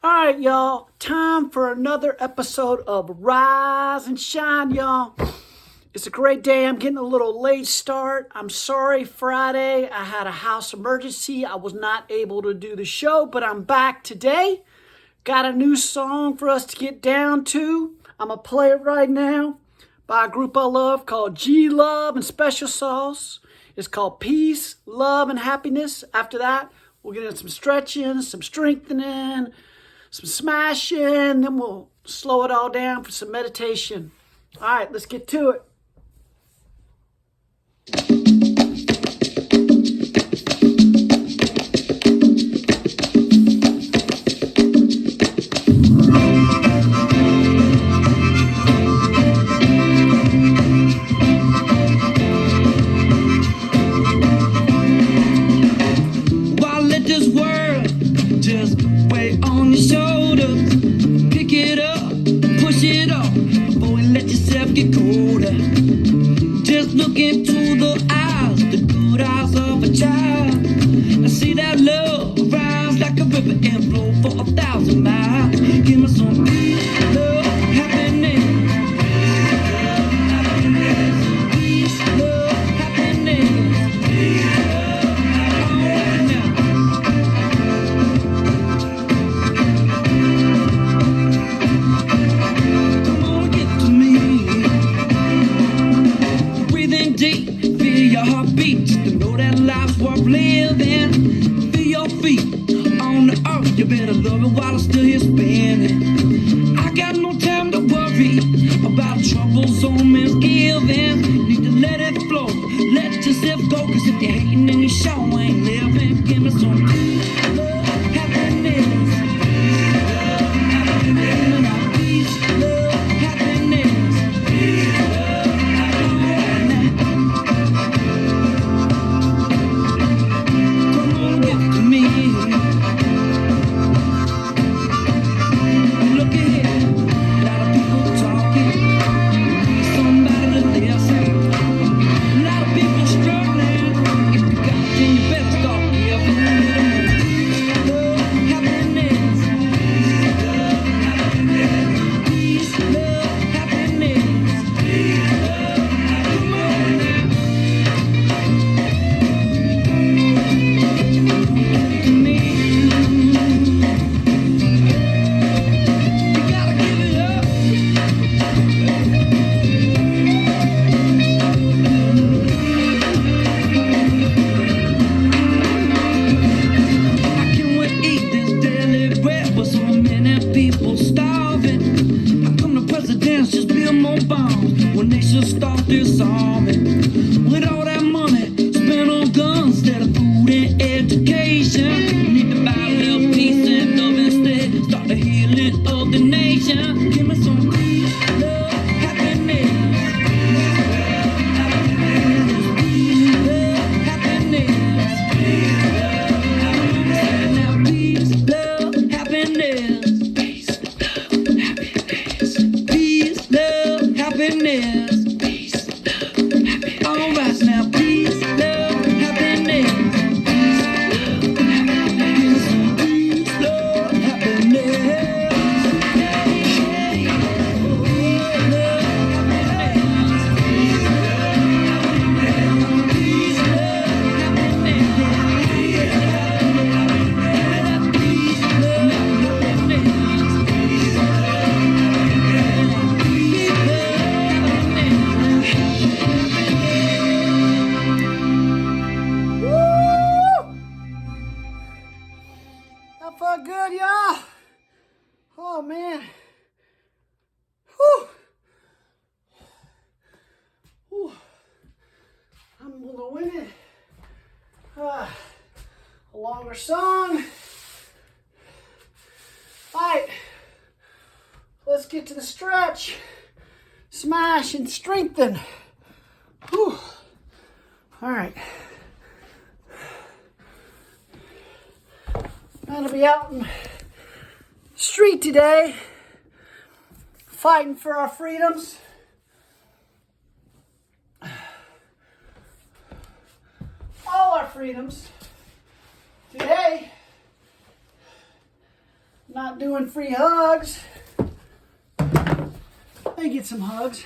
All right, y'all. Time for another episode of Rise and Shine, y'all. It's a great day. I'm getting a little late start. I'm sorry, Friday. I had a house emergency. I was not able to do the show, but I'm back today. Got a new song for us to get down to. I'm going to play it right now by a group I love called G Love and Special Sauce. It's called Peace, Love, and Happiness. After that, we'll get into some stretching, some strengthening, some smashing, then we'll slow it all down for some meditation. All right, let's get to it. While let this world just weigh on your shoulders, pick it up, push it off before you let yourself get colder. Just look into the eyes, the good eyes of a child, and see that love rise like a river and flow for 1,000 miles. Give me some peace, love, happiness. Peace, love, happiness. Alright now. Come on, get to me. Breathing deep, feel your heartbeat, just to know that life's worth living. Feel your feet on the earth, you better love it while it's still here spinning. I got no time to worry about troubles or misgiving. Need to let it flow, let yourself go, cause if you're hating then you sure ain't living. Give me some love, happiness. Peace, love, happiness. Alright now. Come on, give to me. Look ahead, a lot of people talking. Need somebody to listen. A lot of people struggling. If you got it, then you better start giving a little more. Love, happiness. Peace, love, happiness. Come on now. To me. You gotta give it up. How can we eat this daily bread with so many people starving? How come the presidents just build more bombs when they should start disarming? With all that money spent on guns instead of food and education, need to buy a little peace and love instead. Start the healing of the nation. Give me some peace, love, happiness. Peace, love, happiness. Now peace, love, happiness. Peace, love, happiness. Peace, love, happiness. Peace, love, happiness. All right now, peace, love, happiness. Peace, love, happiness. Woo! That felt good, y'all. Oh, man. Whew. Whew. I'm going to win it. A longer song. All right. Let's get to the stretch. Smash and strengthen. Whew. All right. I'm going to be out in the street today, fighting for our freedoms. All our freedoms. Today, Not doing free hugs. They get some hugs.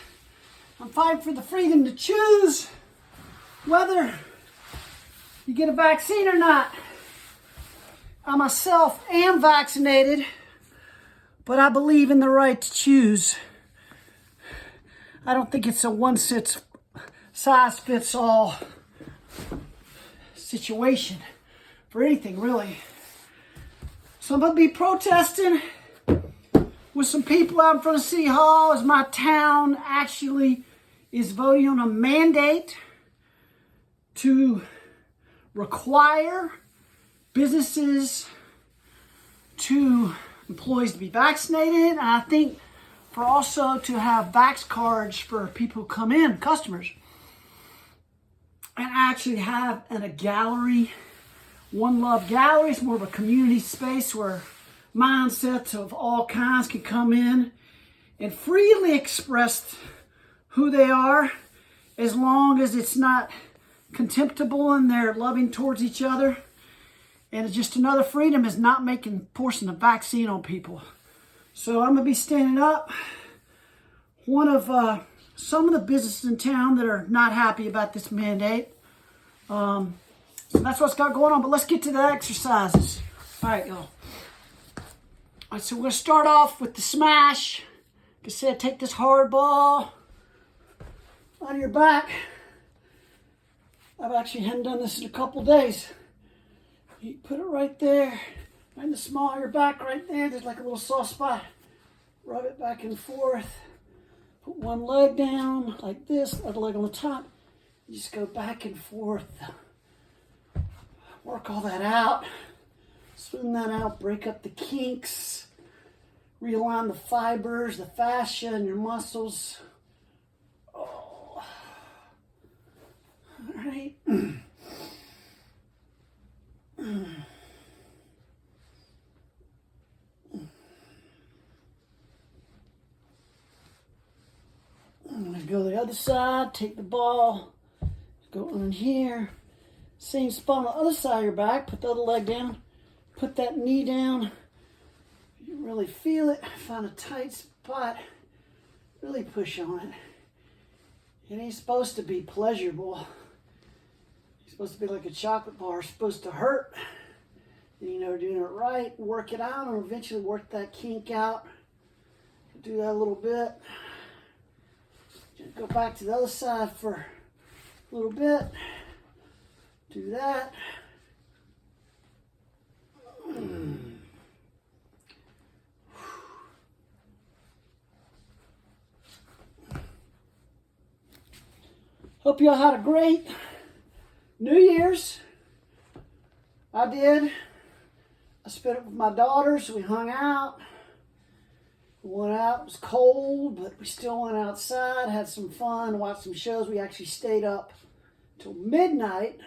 I'm fighting for the freedom to choose whether you get a vaccine or not. I myself am vaccinated, but I believe in the right to choose. I don't think it's a one-size-fits-all situation for anything, really. So I'm going to be protesting with some people out in front of City Hall as my town actually is voting on a mandate to require businesses employees to be vaccinated. And I think for also to have vax cards for people who come in, customers. And actually have a gallery. One Love Gallery is more of a community space where mindsets of all kinds can come in and freely express who they are, as long as it's not contemptible and they're loving towards each other. And it's just another freedom is not forcing a vaccine on people. So I'm going to be standing up. One of some of the businesses in town that are not happy about this mandate. So that's what's got going on. But let's get to the exercises. All right, y'all. All right, so we're going to start off with the smash. Like I said, take this hard ball on your back. I've actually hadn't done this in a couple days. You put it right there, right in the small of your back right there. There's like a little soft spot. Rub it back and forth. Put one leg down like this, other leg on the top. You just go back and forth. Work all that out. Smooth that out, break up the kinks. Realign the fibers, the fascia, and your muscles. Oh. All right. I'm going to go to the other side, take the ball, go on here. Same spot on the other side of your back, put the other leg down, put that knee down. You really feel it, find a tight spot, really push on it. It ain't supposed to be pleasurable. It's supposed to be like a chocolate bar, it's supposed to hurt. And you know, doing it right, work it out, and eventually work that kink out. Do that a little bit. Go back to the other side for a little bit. Do that. Hope y'all had a great New Year's. I did. I spent it with my daughters. We hung out. We went out. It was cold, but we still went outside, had some fun, watched some shows. We actually stayed up till midnight.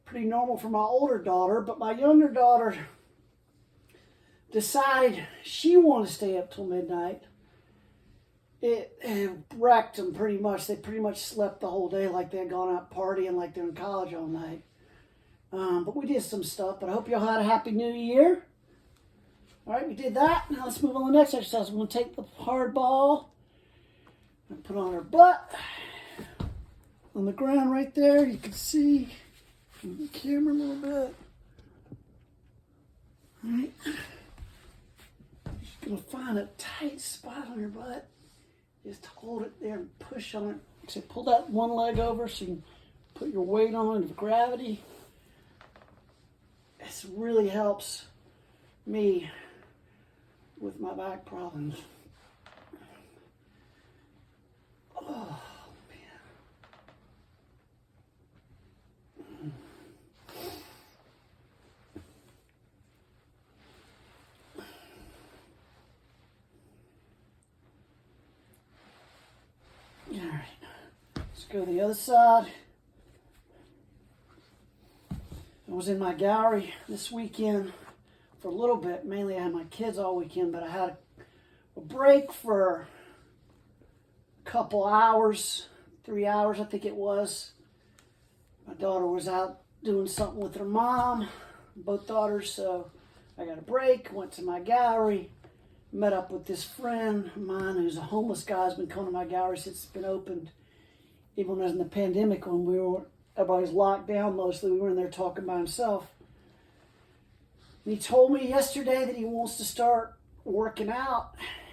Pretty normal for my older daughter, but my younger daughter decided she wanted to stay up till midnight. It wrecked them pretty much. They pretty much slept the whole day like they had gone out partying like they're in college all night. But we did some stuff, but I hope y'all had a happy new year. All right, we did that. Now let's move on to the next exercise. We're going to take the hard ball and put on her butt. On the ground right there, you can see the camera a little bit. All right. You're going to find a tight spot on your butt. Just hold it there and push on it. Like I said, pull that one leg over so you can put your weight on it of gravity. This really helps me with my back problems. Oh, man. All right, let's go to the other side. I was in my gallery this weekend for a little bit. Mainly I had my kids all weekend, but I had a break for a couple hours, 3 hours I think it was. My daughter was out doing something with her mom, both daughters, so I got a break, went to my gallery, met up with this friend of mine who's a homeless guy, has been coming to my gallery since it's been opened. Even when it was in the pandemic, when everybody's locked down mostly, we were in there talking by himself. And he told me yesterday that he wants to start working out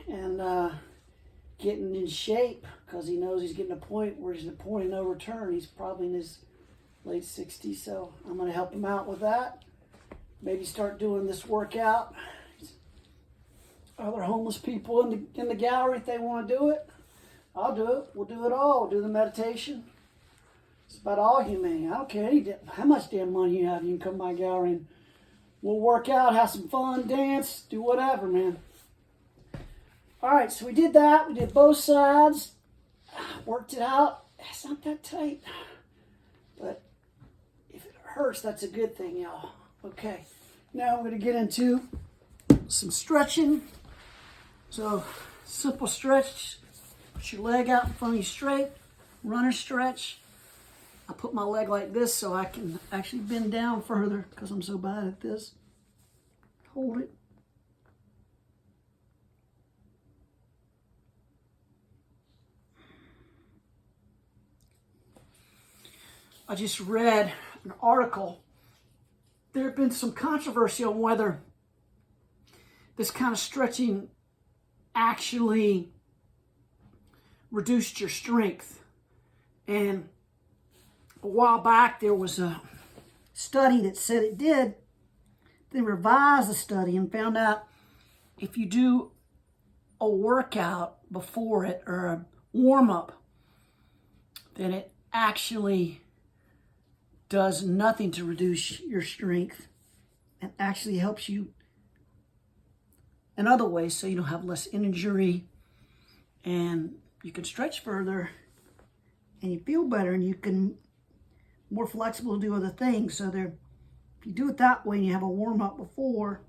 and getting in shape because he knows he's getting a point where he's at a point of no return. He's probably in his late 60s, so I'm going to help him out with that. Maybe start doing this workout. Other homeless people in the gallery, if they want to do it, I'll do it. We'll do it all. We'll do the meditation. It's about all humane. I don't care how much damn money you have. You can come to my gallery and we'll work out, have some fun, dance, do whatever, man. All right, so we did that. We did both sides. Worked it out. It's not that tight. But if it hurts, that's a good thing, y'all. Okay, now we're going to get into some stretching. So, simple stretch. Put your leg out in front of you straight. Runner stretch. I put my leg like this so I can actually bend down further because I'm so bad at this. Hold it. I just read an article. There had been some controversy on whether this kind of stretching actually reduced your strength. And a while back there was a study that said it did. They revised the study and found out if you do a workout before it or a warm-up, then it actually does nothing to reduce your strength and actually helps you in other ways so you don't have less injury and you can stretch further and you feel better and you can more flexible to do other things. So if you do it that way and you have a warm-up before,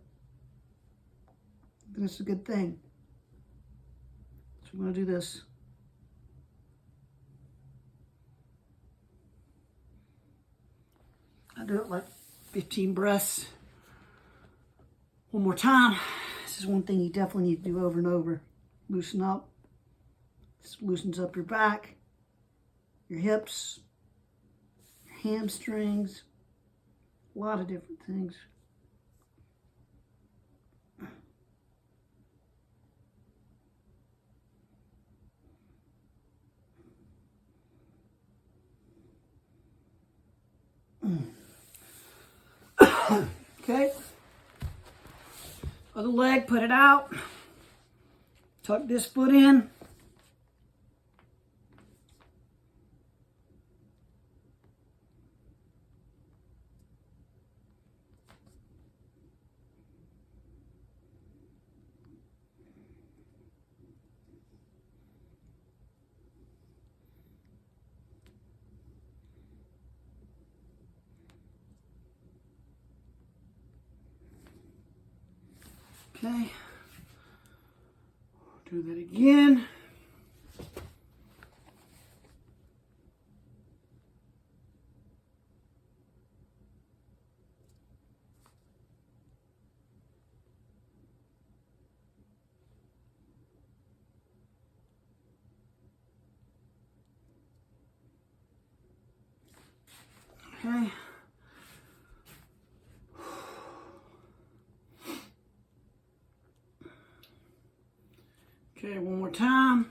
then it's a good thing. So I'm going to do this. I do it like 15 breaths. One more time. This is one thing you definitely need to do over and over. Loosen up. This loosens up your back, your hips, your hamstrings, a lot of different things. Okay. Other leg, put it out. Tuck this foot in. Okay, do that again. Okay. Okay, one more time.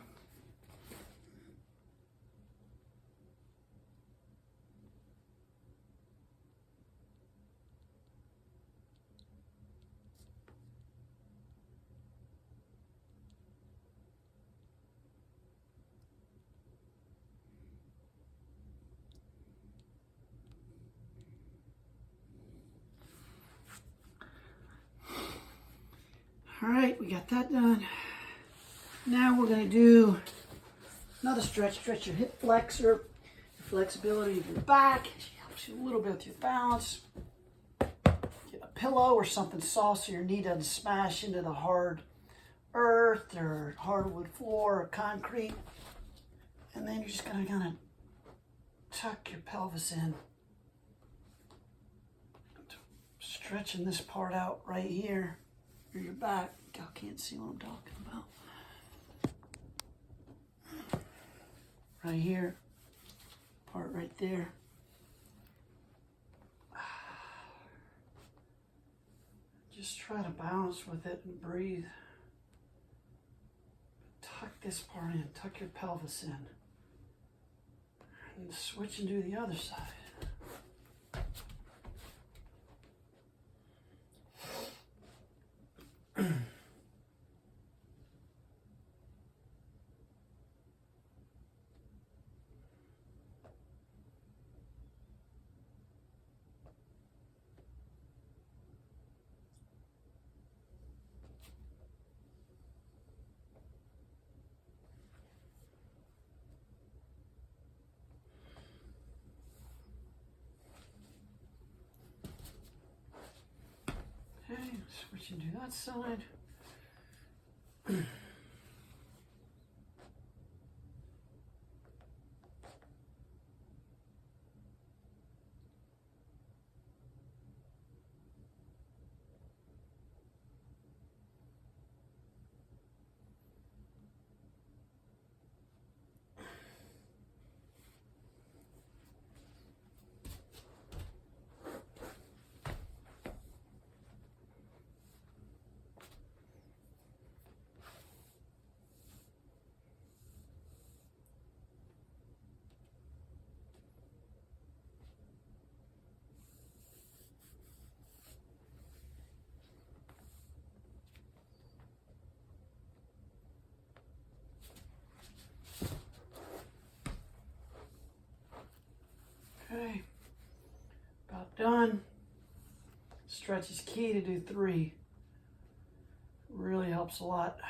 All right, we got that done. Now we're going to do another stretch. Stretch your hip flexor, your flexibility of your back. It helps you a little bit with your balance. Get a pillow or something soft so your knee doesn't smash into the hard earth or hardwood floor or concrete. And then you're just going to kind of tuck your pelvis in. stretching this part out right here, or your back. Y'all can't see what I'm talking about. Right here, part right there. Just try to balance with it and breathe. Tuck this part in, tuck your pelvis in. And switch and do the other side. Okay, switch and do that side. Okay, about done. Stretch is key to do 3. Really helps a lot.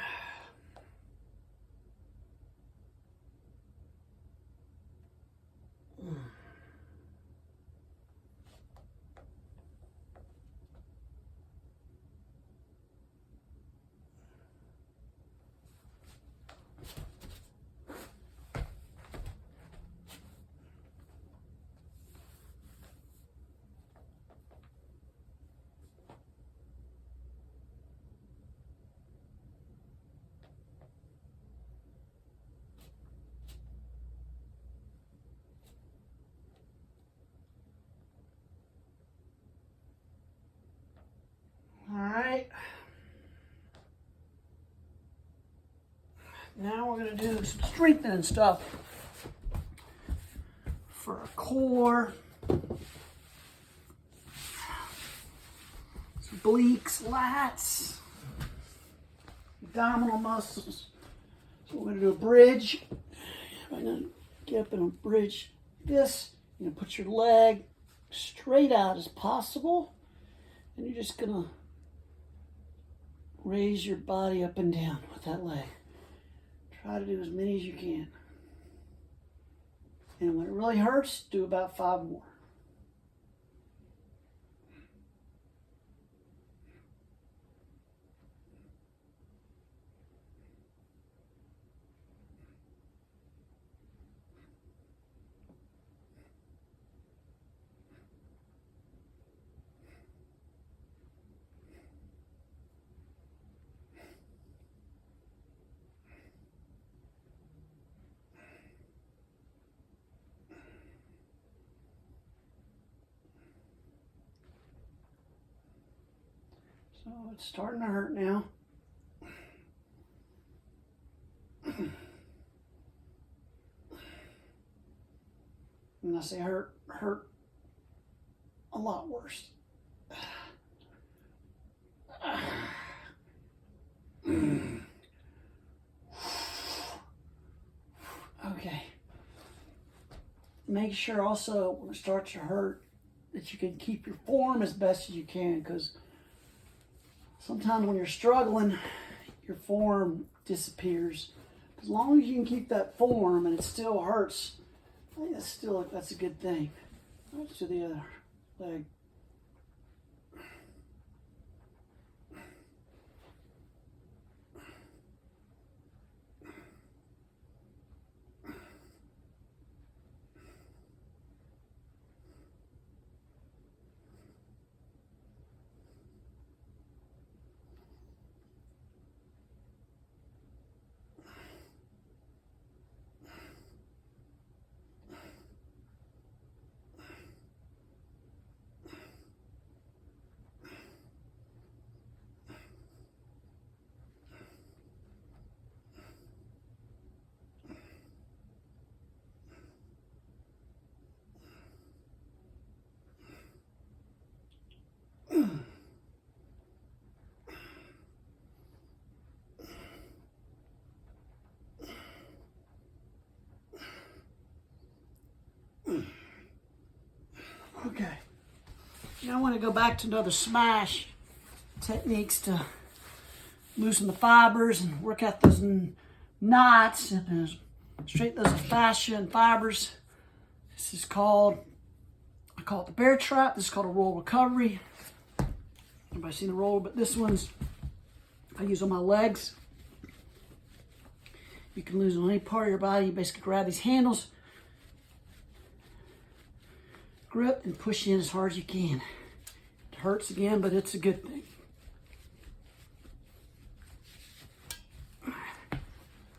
All right. Now we're gonna do some strengthening stuff for our core, some obliques, lats, abdominal muscles. So we're gonna do a bridge. I'm gonna get up in a bridge like this. You're gonna put your leg straight out as possible, and you're just gonna raise your body up and down with that leg. Try to do as many as you can. And when it really hurts, do about 5 more. So it's starting to hurt now. When I say hurt a lot worse. Okay. Make sure also when it starts to hurt that you can keep your form as best as you can, because sometimes when you're struggling, your form disappears. As long as you can keep that form and it still hurts, I think that's a good thing. Let's do the other leg. Now I want to go back to another smash techniques to loosen the fibers and work out those knots and straighten those fascia and fibers. This is called, I call it the bear trap. This is called a roll recovery. Everybody seen the roll, but this one's I use on my legs. You can lose on any part of your body. You basically grab these handles, grip, and push in as hard as you can. It hurts again, but it's a good thing.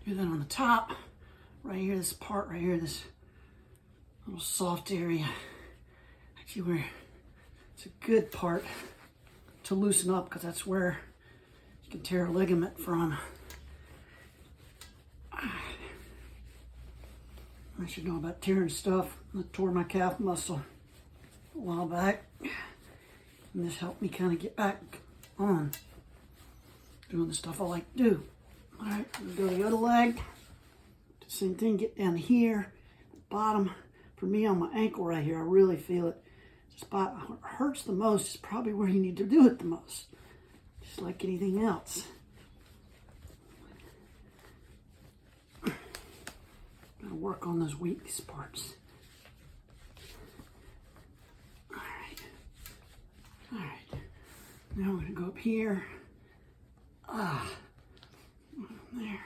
Do that on the top, right here, this part right here, this little soft area. Actually, where it's a good part to loosen up because that's where you can tear a ligament from. I should know about tearing stuff. I tore my calf muscle a while back, and this helped me kind of get back on doing the stuff I like to do. All right, I'm gonna go to the other leg. Do the same thing, get down here, bottom. For me on my ankle right here, I really feel it. The spot hurts the most is probably where you need to do it the most, just like anything else. Gotta work on those weakest parts. All right. Now we're gonna go up here. There.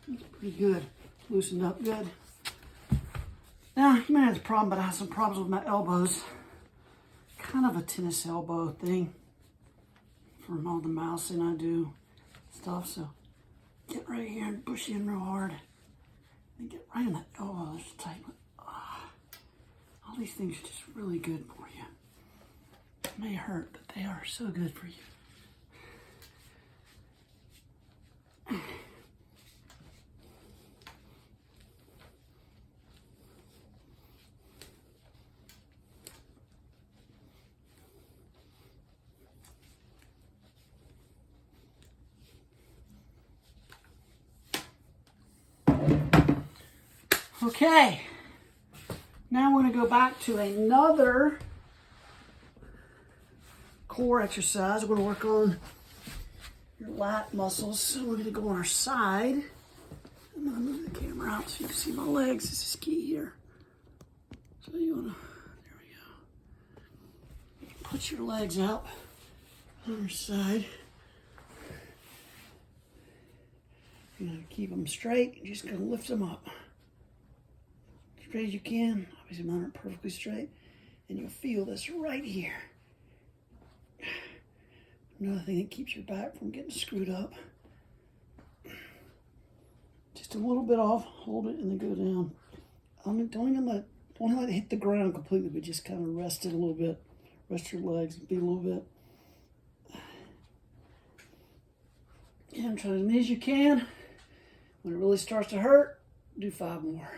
That's pretty good. Loosened up good. Now, you might have a problem, but I have some problems with my elbows. Kind of a tennis elbow thing from all the mousing I do stuff. So get right here and push in real hard. And get right in that elbow. There's a tight one. All these things are just really good for you. It may hurt, but they are so good for you. Okay, now we're going to go back to another core exercise. We're going to work on your lat muscles. So we're going to go on our side. I'm going to move the camera out so you can see my legs. This is key here. So you want to, there we go. Put your legs out on your side. You're going to keep them straight. You're just going to lift them up. Straight as you can. Obviously mine aren't perfectly straight. And you'll feel this right here. Another thing that keeps your back from getting screwed up. Just a little bit off, hold it, and then go down. Don't even let it hit the ground completely, but just kind of rest it a little bit. Rest your legs, be a little bit. And try as many as you can. When it really starts to hurt, do 5 more.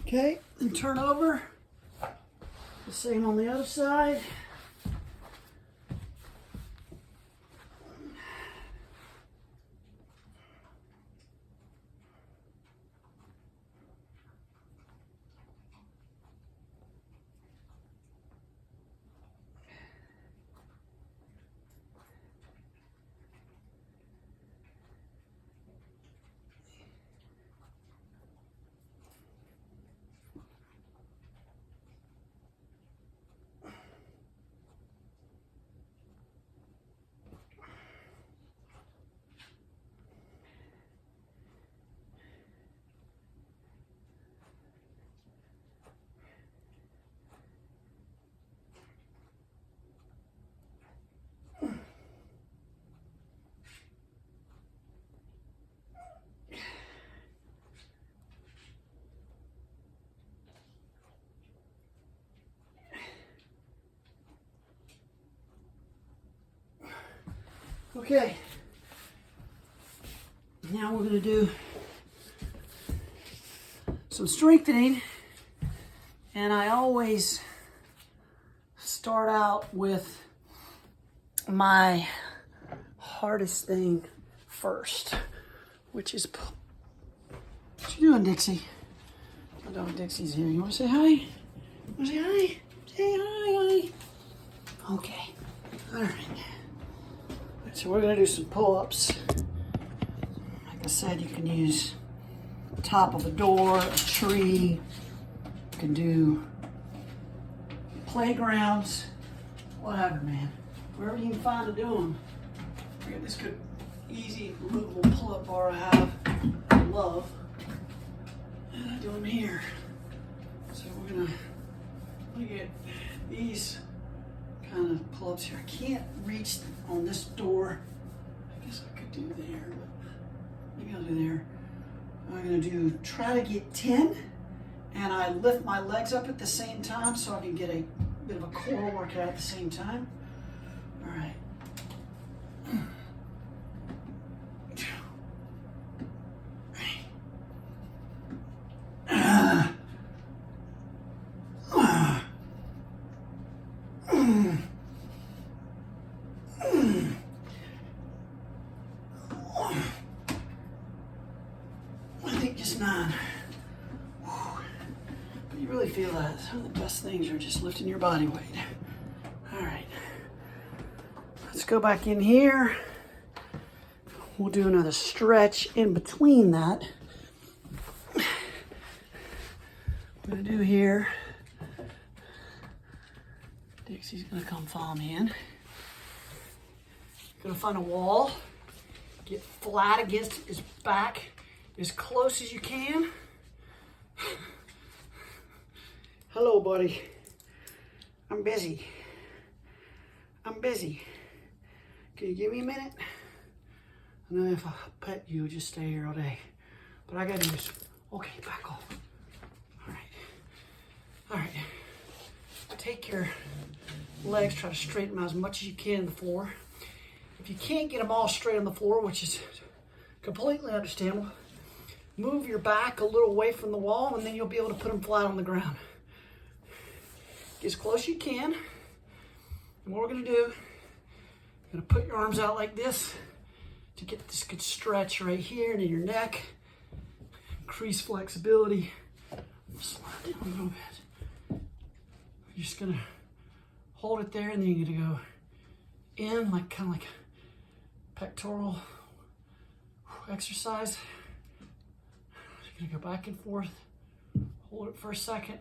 Okay, and turn over. The same on the other side. Okay. Now we're going to do some strengthening. And I always start out with my hardest thing first, which is, what you doing, Dixie? My dog Dixie's here. You want to say hi? You want to say hi? Say hi. Okay. All right. So we're going to do some pull-ups. Like I said, you can use the top of a door, a tree. You can do playgrounds, whatever, man. Wherever you can find to do them. I got this good, easy, movable pull-up bar I have. I love. And I do them here. So we're gonna look at these kind of pull-ups here. I can't reach on this door. I guess I could do there, but maybe I'll do there. I'm gonna try to get 10, and I lift my legs up at the same time so I can get a bit of a core workout at the same time. All right. I think just 9. But you really feel that some of the best things are just lifting your body weight. All right. Let's go back in here. We'll do another stretch in between that. What I'm gonna do here, Dixie's gonna come follow me in. Gonna find a wall, get flat against his back as close as you can. Hello, buddy. I'm busy. Can you give me a minute? I know if I pet you, just stay here all day. But I gotta use. Okay, back off. All right. Take your legs, try to straighten them out as much as you can on the floor. If you can't get them all straight on the floor, which is completely understandable, move your back a little away from the wall and then you'll be able to put them flat on the ground. Get as close as you can. And what we're gonna do, you're gonna put your arms out like this to get this good stretch right here and in your neck. Increase flexibility. Slide down a little bit. You're just gonna hold it there and then you're gonna go in like kind of like pectoral exercise. You're gonna go back and forth. Hold it for a second.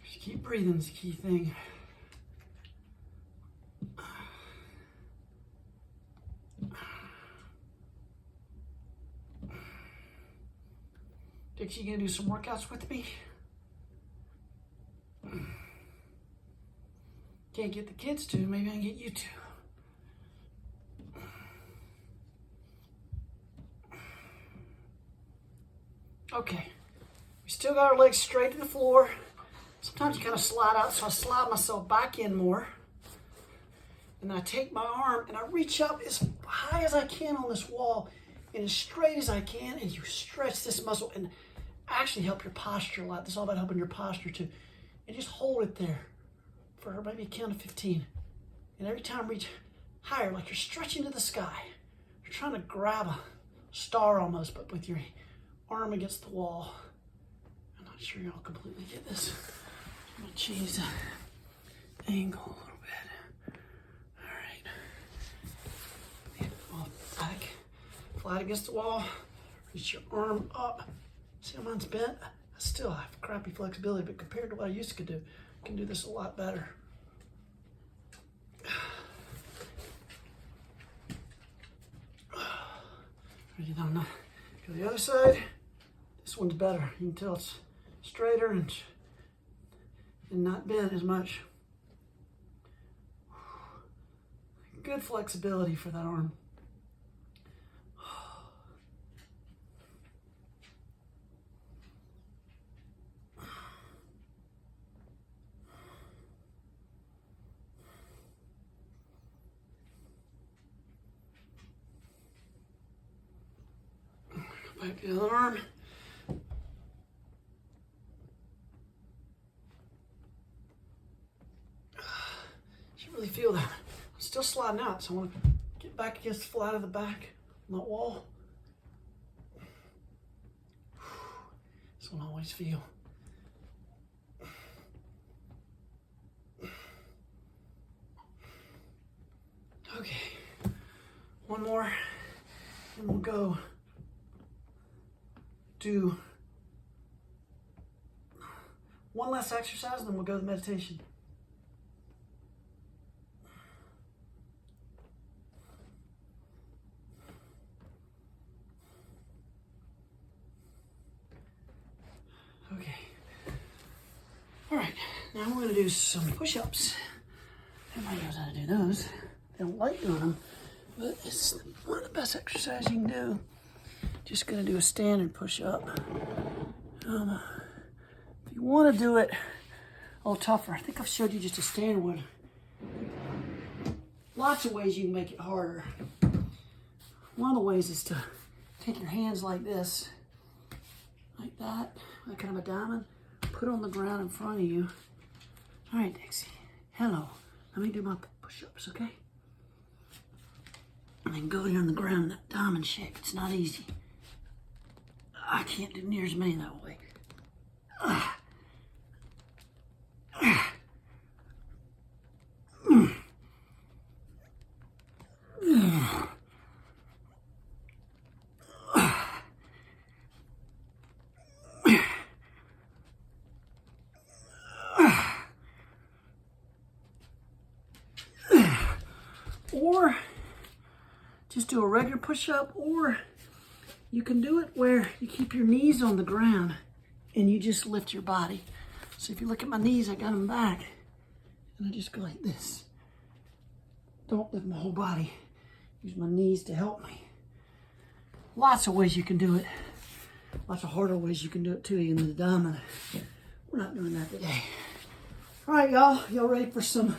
Just keep breathing is the key thing. Dixie, you gonna do some workouts with me? Can't get the kids to, maybe I can get you to. Okay, we still got our legs straight to the floor. Sometimes you kind of slide out, so I slide myself back in more. And I take my arm and I reach up as high as I can on this wall and as straight as I can, and you stretch this muscle and actually help your posture a lot. This is all about helping your posture too. And just hold it there for maybe a count of 15. And every time reach higher, like you're stretching to the sky. You're trying to grab a star almost, but with your arm against the wall. I'm not sure y'all completely get this. I'm gonna change the angle a little bit. All right. Back, flat against the wall. Reach your arm up. See how mine's bent? I still have crappy flexibility, but compared to what I used to do, I can do this a lot better. Ready down now. Go to the other side. This one's better. You can tell it's straighter and not bent as much. Good flexibility for that arm. Back the other arm. You really feel that. I'm still sliding out, so I want to get back against the flat of the back on that wall. This one I always feel. Okay, one more, and we'll go do one last exercise, and then we'll go to meditation. Okay. All right, now we're gonna do some push-ups. Everybody knows how to do those. They don't like doing them, but it's one of the best exercises you can do. Just gonna do a standard push-up. If you wanna do it a little tougher, I think I've showed you just a standard one. Lots of ways you can make it harder. One of the ways is to take your hands like this, like that, like kind of a diamond, put it on the ground in front of you. All right, Dixie, hello. Let me do my push-ups, okay? And then go there on the ground in that diamond shape. It's not easy. I can't do near as many that way. Or just do a regular push-up, or you can do it where you keep your knees on the ground and you just lift your body. So if you look at my knees, I got them back and I just go like this. Don't lift my whole body. Use my knees to help me. Lots of ways you can do it. Lots of harder ways you can do it too, even with the diamond. We're not doing that today. All right, y'all. Y'all ready for some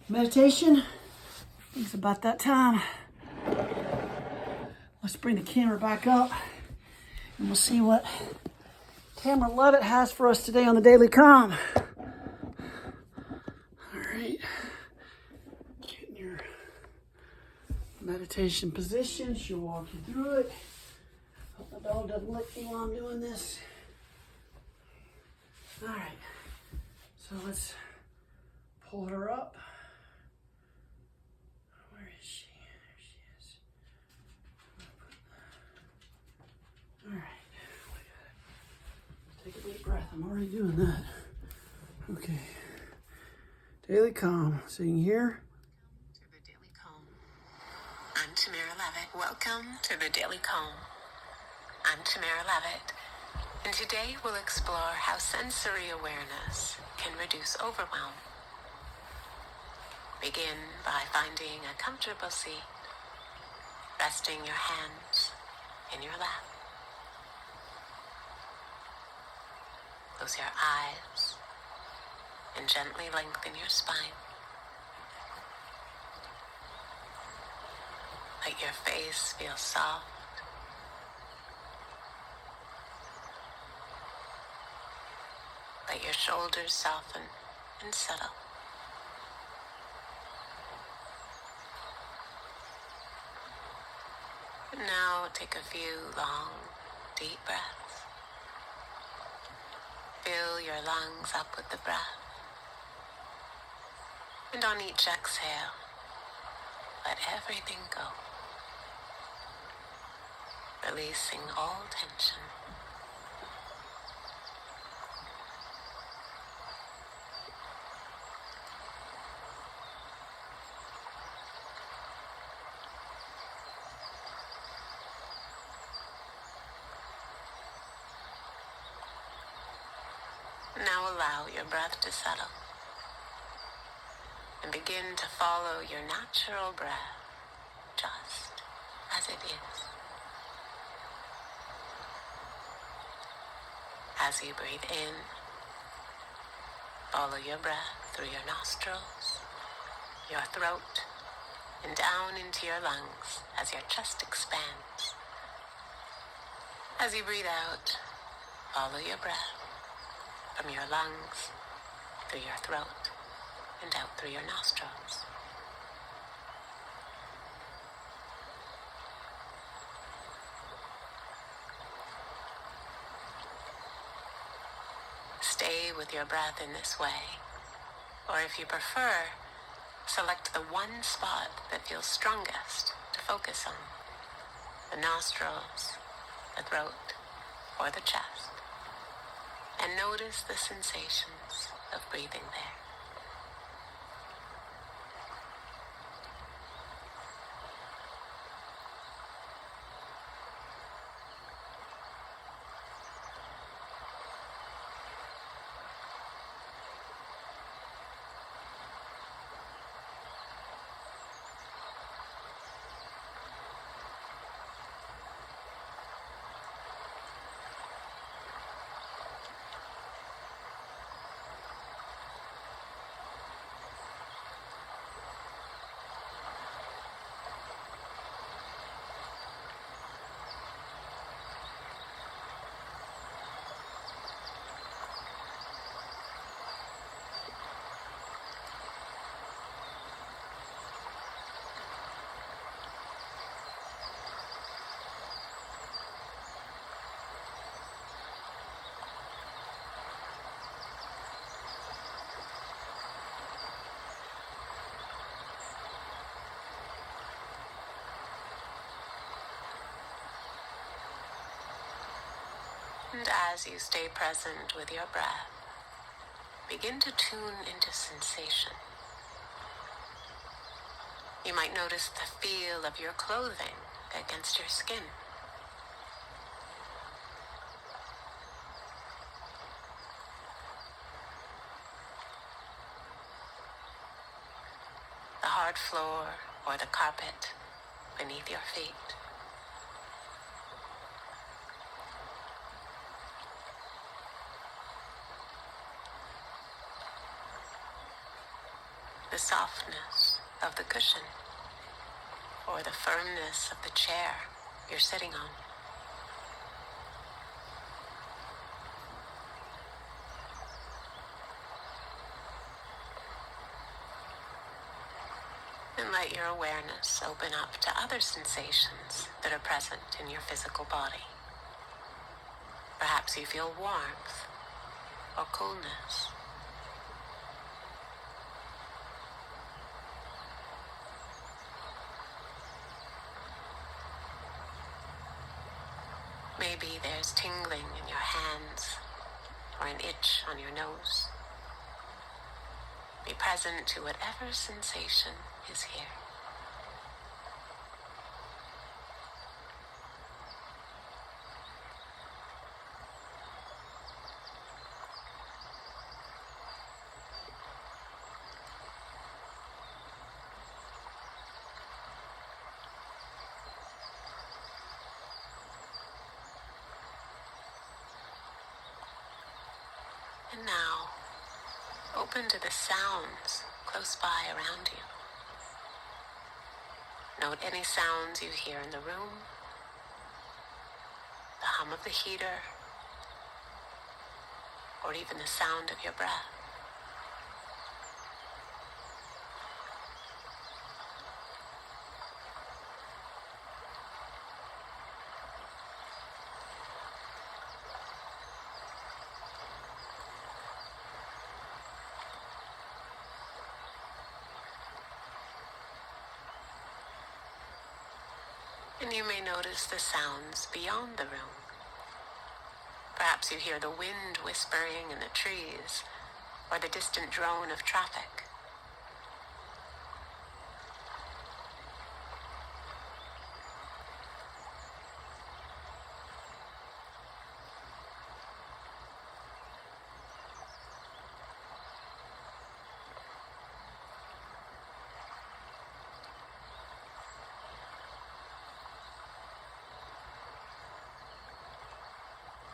meditation? I think it's about that time. Let's bring the camera back up and we'll see what Tamara Levitt has for us today on the Daily Calm. All right. Get in your meditation position. She'll walk you through it. Hope my dog doesn't lick me while I'm doing this. All right. So let's pull her up. Take a deep breath. I'm already doing that. Okay. Daily Calm. Sitting here. To the Daily Calm. I'm Tamara Levitt. Welcome to the Daily Calm. I'm Tamara Levitt, and today we'll explore how sensory awareness can reduce overwhelm. Begin by finding a comfortable seat, resting your hands in your lap. Close your eyes and gently lengthen your spine. Let your face feel soft. Let your shoulders soften and settle. And now take a few long, deep breaths. Fill your lungs up with the breath. And on each exhale, let everything go. Releasing all tension. Now allow your breath to settle and begin to follow your natural breath just as it is. As you breathe in, follow your breath through your nostrils, your throat, and down into your lungs as your chest expands. As you breathe out, follow your breath from your lungs, through your throat, and out through your nostrils. Stay with your breath in this way, or if you prefer, select the one spot that feels strongest to focus on: the nostrils, the throat, or the chest, and notice the sensations of breathing there. And as you stay present with your breath, begin to tune into sensation. You might notice the feel of your clothing against your skin. The hard floor or the carpet beneath your feet. The softness of the cushion, or the firmness of the chair you're sitting on. And let your awareness open up to other sensations that are present in your physical body. Perhaps you feel warmth or coolness. Maybe there's tingling in your hands or an itch on your nose. Be present to whatever sensation is here. And now, open to the sounds close by around you. Note any sounds you hear in the room, the hum of the heater, or even the sound of your breath. And you may notice the sounds beyond the room. Perhaps you hear the wind whispering in the trees, or the distant drone of traffic.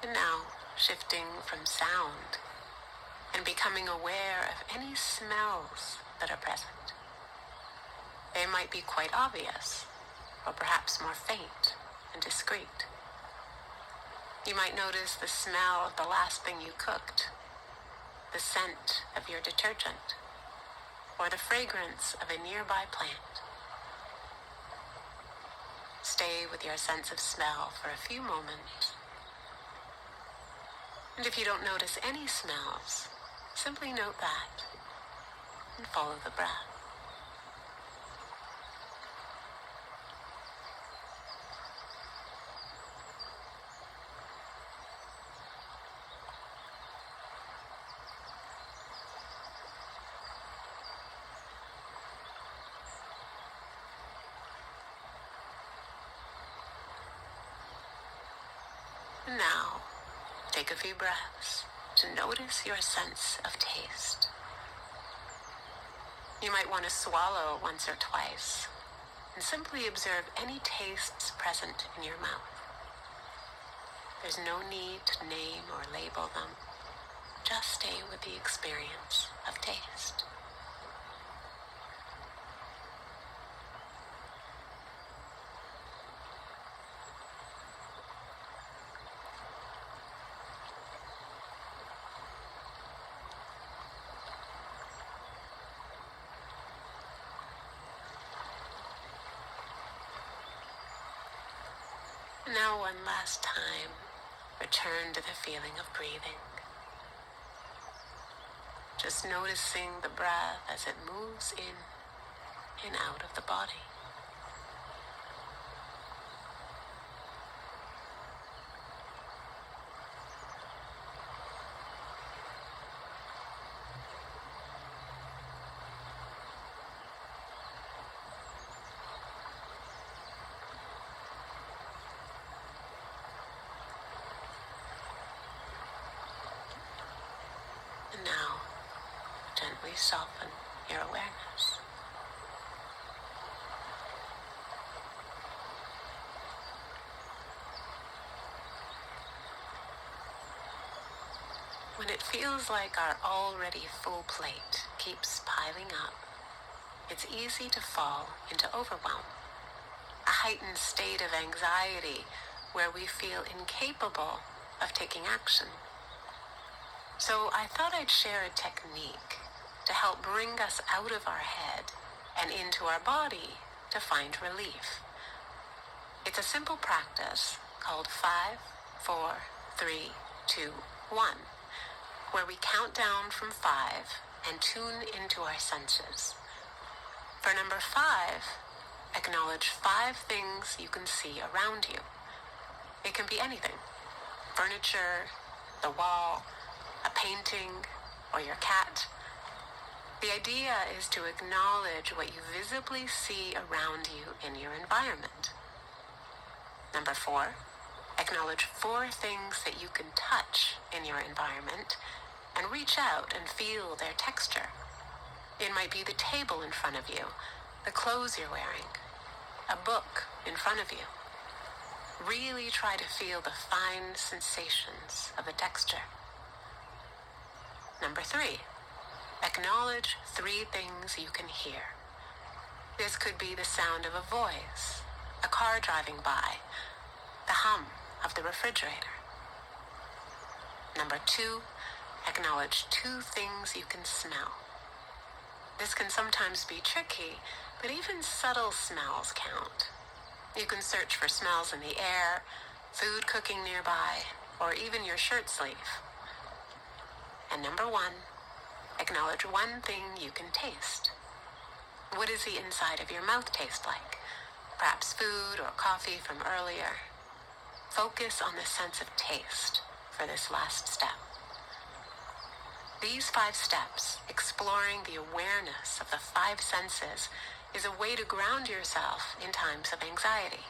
And now, shifting from sound and becoming aware of any smells that are present. They might be quite obvious, or perhaps more faint and discreet. You might notice the smell of the last thing you cooked, the scent of your detergent, or the fragrance of a nearby plant. Stay with your sense of smell for a few moments. And if you don't notice any smells, simply note that and follow the breath. And now, take a few breaths to notice your sense of taste. You might want to swallow once or twice and simply observe any tastes present in your mouth. There's no need to name or label them. Just stay with the experience of taste. Now one last time, return to the feeling of breathing. Just noticing the breath as it moves in and out of the body. And now, gently soften your awareness. When it feels like our already full plate keeps piling up, it's easy to fall into overwhelm, a heightened state of anxiety where we feel incapable of taking action. So I thought I'd share a technique to help bring us out of our head and into our body to find relief. It's a simple practice called 5, 4, 3, 2, 1, where we count down from 5 and tune into our senses. For number 5, acknowledge 5 things you can see around you. It can be anything: furniture, the wall, a painting, or your cat. The idea is to acknowledge what you visibly see around you in your environment. Number 4, acknowledge 4 things that you can touch in your environment and reach out and feel their texture. It might be the table in front of you, the clothes you're wearing, a book in front of you. Really try to feel the fine sensations of the texture. Number 3, acknowledge 3 things you can hear. This could be the sound of a voice, a car driving by, the hum of the refrigerator. Number 2, acknowledge 2 things you can smell. This can sometimes be tricky, but even subtle smells count. You can search for smells in the air, food cooking nearby, or even your shirt sleeve. And number 1, acknowledge 1 thing you can taste. What does the inside of your mouth taste like? Perhaps food or coffee from earlier. Focus on the sense of taste for this last step. These 5 steps, exploring the awareness of the 5 senses, is a way to ground yourself in times of anxiety.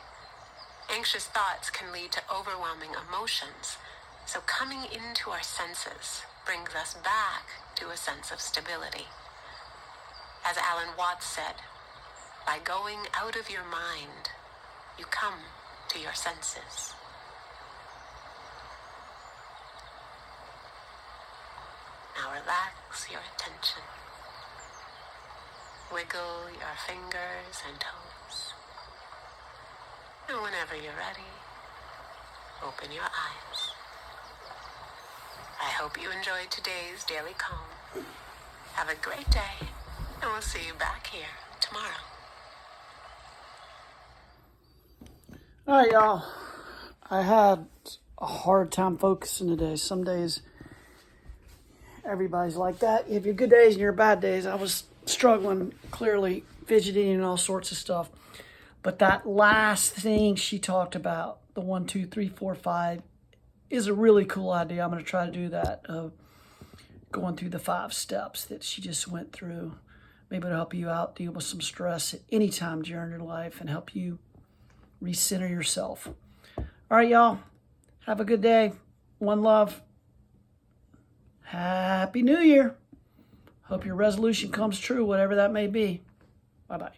Anxious thoughts can lead to overwhelming emotions, so coming into our senses brings us back to a sense of stability. As Alan Watts said, by going out of your mind, you come to your senses. Now relax your attention. Wiggle your fingers and toes. And whenever you're ready, open your eyes. I hope you enjoyed today's Daily Calm. Have a great day, and we'll see you back here tomorrow. All right, y'all. I had a hard time focusing today. Some days, everybody's like that. You have your good days and your bad days. I was struggling, clearly, fidgeting and all sorts of stuff. But that last thing she talked about, the 1, 2, 3, 4, 5, is a really cool idea. I'm going to try to do that, going through the 5 steps that she just went through. Maybe it'll help you out, deal with some stress at any time during your life, and help you recenter yourself. All right, y'all. Have a good day. One love. Happy New Year. Hope your resolution comes true, whatever that may be. Bye-bye.